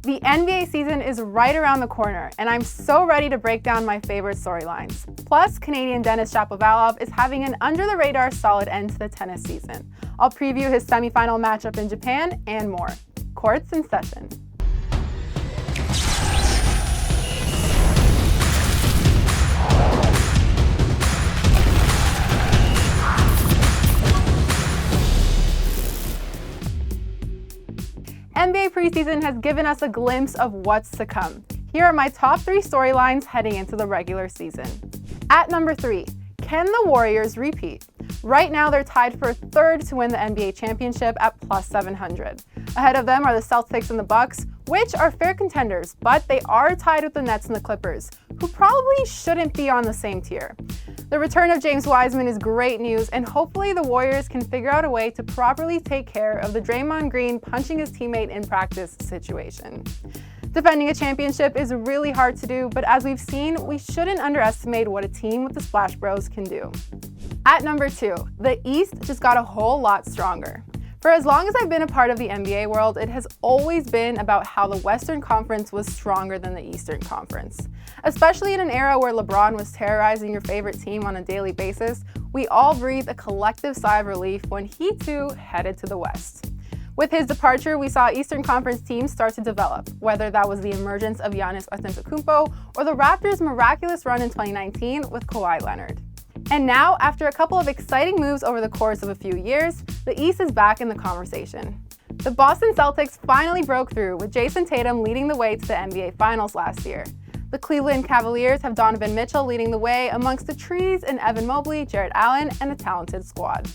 The NBA season is right around the corner, and I'm so ready to break down my favorite storylines. Plus, Canadian Denis Shapovalov is having an under-the-radar solid end to the tennis season. I'll preview his semifinal matchup in Japan and more. Courts in session. NBA preseason has given us a glimpse of what's to come. Here are my top 3 storylines heading into the regular season. At number 3, can the Warriors repeat? Right now they're tied for 3rd to win the NBA championship at plus 700. Ahead of them are the Celtics and the Bucks, which are fair contenders, but they are tied with the Nets and the Clippers, who probably shouldn't be on the same tier. The return of James Wiseman is great news, and hopefully the Warriors can figure out a way to properly take care of the Draymond Green punching his teammate in practice situation. Defending a championship is really hard to do, but as we've seen, we shouldn't underestimate what a team with the Splash Bros can do. At number 2, the East just got a whole lot stronger. For as long as I've been a part of the NBA world, it has always been about how the Western Conference was stronger than the Eastern Conference. Especially in an era where LeBron was terrorizing your favorite team on a daily basis, we all breathed a collective sigh of relief when he too headed to the West. With his departure, we saw Eastern Conference teams start to develop, whether that was the emergence of Giannis Antetokounmpo or the Raptors' miraculous run in 2019 with Kawhi Leonard. And now, after a couple of exciting moves over the course of a few years, the East is back in the conversation. The Boston Celtics finally broke through, with Jason Tatum leading the way to the NBA Finals last year. The Cleveland Cavaliers have Donovan Mitchell leading the way amongst the trees and Evan Mobley, Jarrett Allen, and a talented squad.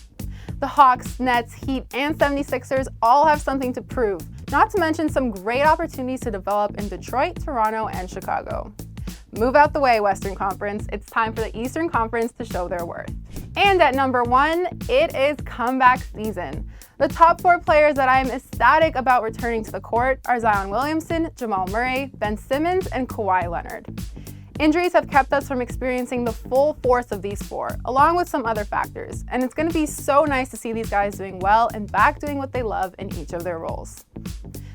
The Hawks, Nets, Heat, and 76ers all have something to prove, not to mention some great opportunities to develop in Detroit, Toronto, and Chicago. Move out the way, Western Conference. It's time for the Eastern Conference to show their worth. And at number 1, it is comeback season. The top 4 players that I am ecstatic about returning to the court are Zion Williamson, Jamal Murray, Ben Simmons, and Kawhi Leonard. Injuries have kept us from experiencing the full force of these 4, along with some other factors, and it's going to be so nice to see these guys doing well and back doing what they love in each of their roles.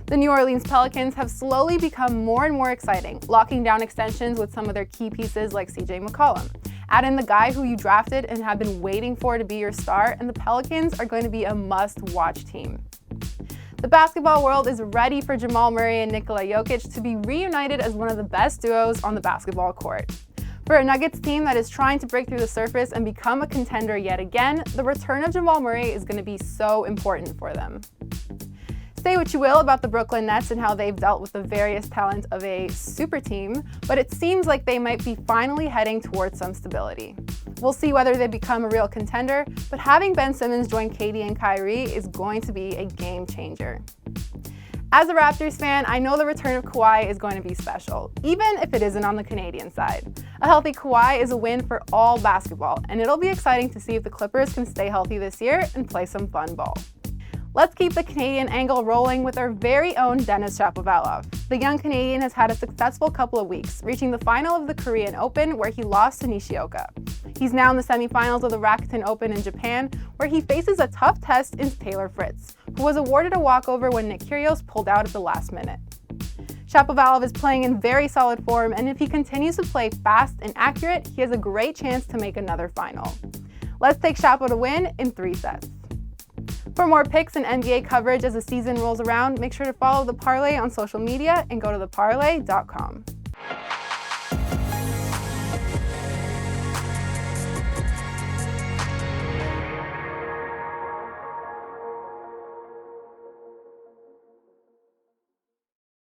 The New Orleans Pelicans have slowly become more and more exciting, locking down extensions with some of their key pieces like CJ McCollum. Add in the guy who you drafted and have been waiting for to be your star, and the Pelicans are going to be a must-watch team. The basketball world is ready for Jamal Murray and Nikola Jokic to be reunited as one of the best duos on the basketball court. For a Nuggets team that is trying to break through the surface and become a contender yet again, the return of Jamal Murray is going to be so important for them. Say what you will about the Brooklyn Nets and how they've dealt with the various talent of a super team, but it seems like they might be finally heading towards some stability. We'll see whether they become a real contender, but having Ben Simmons join KD and Kyrie is going to be a game changer. As a Raptors fan, I know the return of Kawhi is going to be special, even if it isn't on the Canadian side. A healthy Kawhi is a win for all basketball, and it'll be exciting to see if the Clippers can stay healthy this year and play some fun ball. Let's keep the Canadian angle rolling with our very own Denis Shapovalov. The young Canadian has had a successful couple of weeks, reaching the final of the Korean Open where he lost to Nishioka. He's now in the semifinals of the Rakuten Open in Japan, where he faces a tough test in Taylor Fritz, who was awarded a walkover when Nick Kyrgios pulled out at the last minute. Shapovalov is playing in very solid form, and if he continues to play fast and accurate, he has a great chance to make another final. Let's take Shapo to win in 3 sets. For more picks and NBA coverage as the season rolls around, make sure to follow The Parleh on social media and go to theparleh.com.